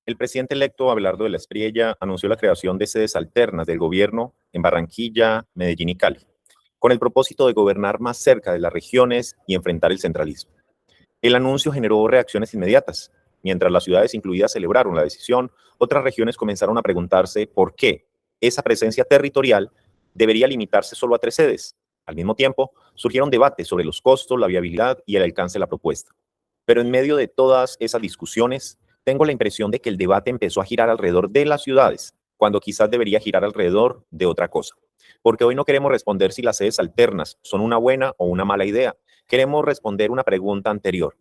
El presidente electo Abelardo de la Espriella anunció la creación de sedes alternas del gobierno en Barranquilla, Medellín y Cali, con el propósito de gobernar más cerca de las regiones y enfrentar el centralismo. El anuncio generó reacciones inmediatas. Mientras las ciudades incluidas celebraron la decisión, otras regiones comenzaron a preguntarse por qué esa presencia territorial debería limitarse solo a 3 sedes. Al mismo tiempo, surgieron debates sobre los costos, la viabilidad y el alcance de la propuesta. Pero en medio de todas esas discusiones, tengo la impresión de que el debate empezó a girar alrededor de las ciudades, cuando quizás debería girar alrededor de otra cosa. Porque hoy no queremos responder si las sedes alternas son una buena o una mala idea. Queremos responder una pregunta anterior.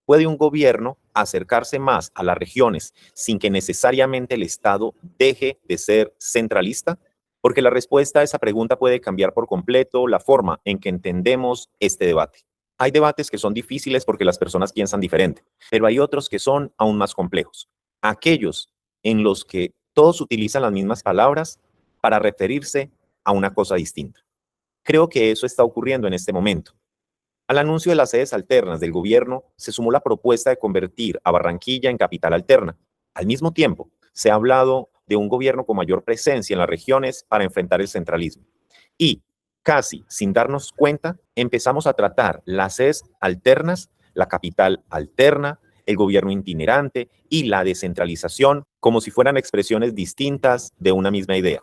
¿Puede un gobierno acercarse más a las regiones sin que necesariamente el Estado deje de ser centralista? Porque la respuesta a esa pregunta puede cambiar por completo la forma en que entendemos este debate. Hay debates que son difíciles porque las personas piensan diferente, pero hay otros que son aún más complejos. Aquellos en los que todos utilizan las mismas palabras para referirse a una cosa distinta. Creo que eso está ocurriendo en este momento. Al anuncio de las sedes alternas del gobierno se sumó la propuesta de convertir a Barranquilla en capital alterna. Al mismo tiempo, se ha hablado de un gobierno con mayor presencia en las regiones para enfrentar el centralismo. Y, casi sin darnos cuenta, empezamos a tratar las sedes alternas, la capital alterna, el gobierno itinerante y la descentralización como si fueran expresiones distintas de una misma idea,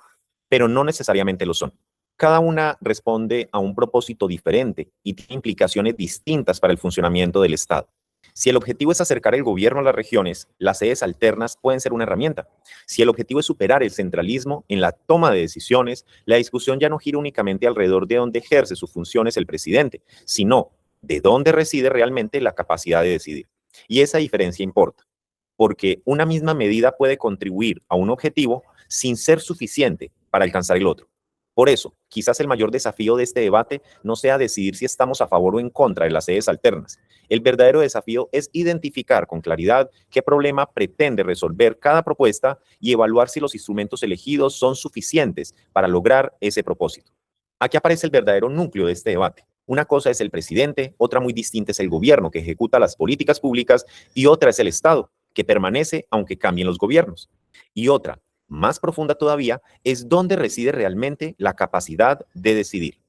pero no necesariamente lo son. Cada una responde a un propósito diferente y tiene implicaciones distintas para el funcionamiento del Estado. Si el objetivo es acercar el gobierno a las regiones, las sedes alternas pueden ser una herramienta. Si el objetivo es superar el centralismo en la toma de decisiones, la discusión ya no gira únicamente alrededor de dónde ejerce sus funciones el presidente, sino de dónde reside realmente la capacidad de decidir. Y esa diferencia importa, porque una misma medida puede contribuir a un objetivo sin ser suficiente para alcanzar el otro. Por eso, quizás el mayor desafío de este debate no sea decidir si estamos a favor o en contra de las sedes alternas. El verdadero desafío es identificar con claridad qué problema pretende resolver cada propuesta y evaluar si los instrumentos elegidos son suficientes para lograr ese propósito. Aquí aparece el verdadero núcleo de este debate. Una cosa es el presidente, otra muy distinta es el gobierno que ejecuta las políticas públicas y otra es el Estado, que permanece aunque cambien los gobiernos. Y otra, más profunda todavía, es dónde reside realmente la capacidad de decidir.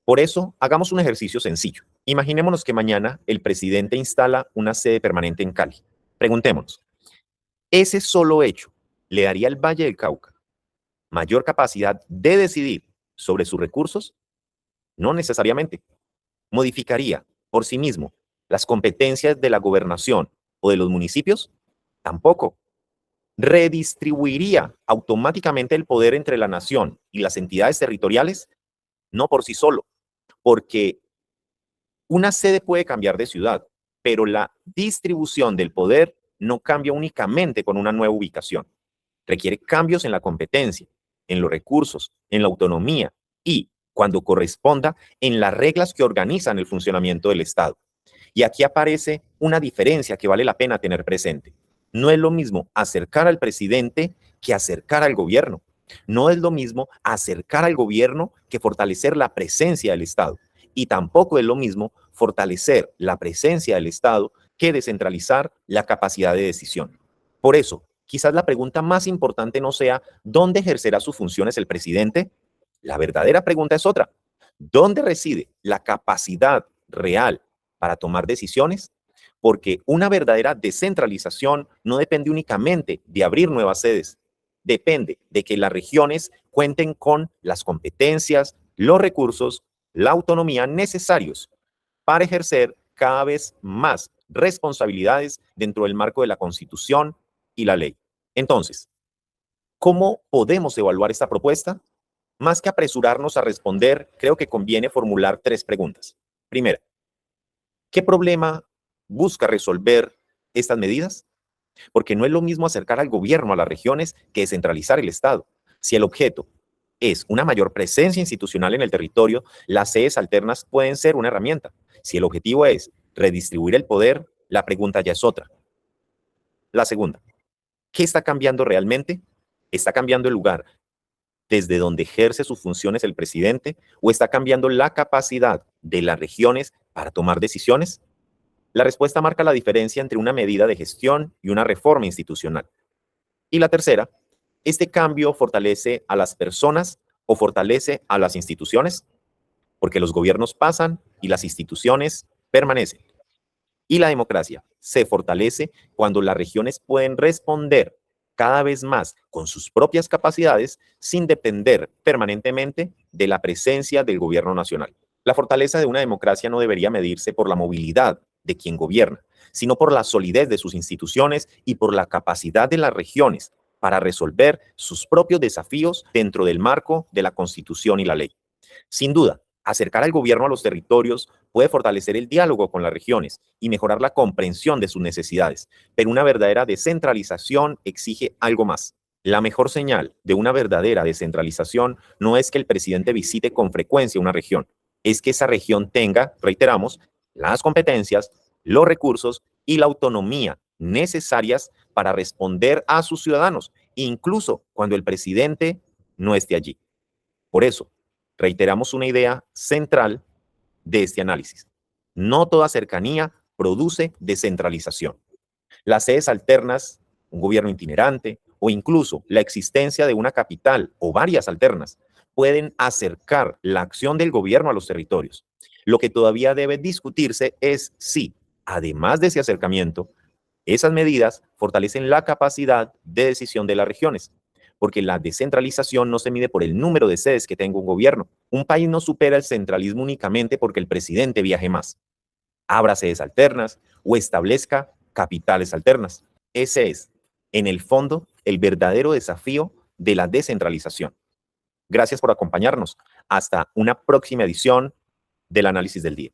Por eso, hagamos un ejercicio sencillo. Imaginémonos que mañana el presidente instala una sede permanente en Cali. Preguntémonos, ¿ese solo hecho le daría al Valle del Cauca mayor capacidad de decidir sobre sus recursos? No necesariamente. ¿Modificaría por sí mismo las competencias de la gobernación o de los municipios? Tampoco. ¿Redistribuiría automáticamente el poder entre la nación y las entidades territoriales? No por sí solo, porque una sede puede cambiar de ciudad, pero la distribución del poder no cambia únicamente con una nueva ubicación. Requiere cambios en la competencia, en los recursos, en la autonomía y, cuando corresponda, en las reglas que organizan el funcionamiento del Estado. Y aquí aparece una diferencia que vale la pena tener presente. No es lo mismo acercar al presidente que acercar al gobierno. No es lo mismo acercar al gobierno que fortalecer la presencia del Estado. Y tampoco es lo mismo fortalecer la presencia del Estado que descentralizar la capacidad de decisión. Por eso, quizás la pregunta más importante no sea ¿dónde ejercerá sus funciones el presidente? La verdadera pregunta es otra. ¿Dónde reside la capacidad real para tomar decisiones? Porque una verdadera descentralización no depende únicamente de abrir nuevas sedes, depende de que las regiones cuenten con las competencias, los recursos, la autonomía necesarios para ejercer cada vez más responsabilidades dentro del marco de la Constitución y la ley. Entonces, ¿cómo podemos evaluar esta propuesta? Más que apresurarnos a responder, creo que conviene formular 3 preguntas. Primera, ¿qué problema busca resolver estas medidas? Porque no es lo mismo acercar al gobierno a las regiones que descentralizar el Estado. Si el objeto es una mayor presencia institucional en el territorio, las sedes alternas pueden ser una herramienta. Si el objetivo es redistribuir el poder, la pregunta ya es otra. La segunda, ¿qué está cambiando realmente? ¿Está cambiando el lugar desde donde ejerce sus funciones el presidente o está cambiando la capacidad de las regiones para tomar decisiones? La respuesta marca la diferencia entre una medida de gestión y una reforma institucional. Y la tercera, ¿este cambio fortalece a las personas o fortalece a las instituciones? Porque los gobiernos pasan y las instituciones permanecen. Y la democracia se fortalece cuando las regiones pueden responder cada vez más con sus propias capacidades sin depender permanentemente de la presencia del gobierno nacional. La fortaleza de una democracia no debería medirse por la movilidad de quien gobierna, sino por la solidez de sus instituciones y por la capacidad de las regiones para resolver sus propios desafíos dentro del marco de la Constitución y la ley. Sin duda, acercar al gobierno a los territorios puede fortalecer el diálogo con las regiones y mejorar la comprensión de sus necesidades, pero una verdadera descentralización exige algo más. La mejor señal de una verdadera descentralización no es que el presidente visite con frecuencia una región, es que esa región tenga, reiteramos, las competencias, los recursos y la autonomía necesarias para responder a sus ciudadanos, incluso cuando el presidente no esté allí. Por eso, reiteramos una idea central de este análisis. No toda cercanía produce descentralización. Las sedes alternas, un gobierno itinerante o incluso la existencia de una capital o varias alternas pueden acercar la acción del gobierno a los territorios. Lo que todavía debe discutirse es si, además de ese acercamiento, esas medidas fortalecen la capacidad de decisión de las regiones, porque la descentralización no se mide por el número de sedes que tenga un gobierno. Un país no supera el centralismo únicamente porque el presidente viaje más, abra sedes alternas o establezca capitales alternas. Ese es, en el fondo, el verdadero desafío de la descentralización. Gracias por acompañarnos. Hasta una próxima edición del Análisis del Día.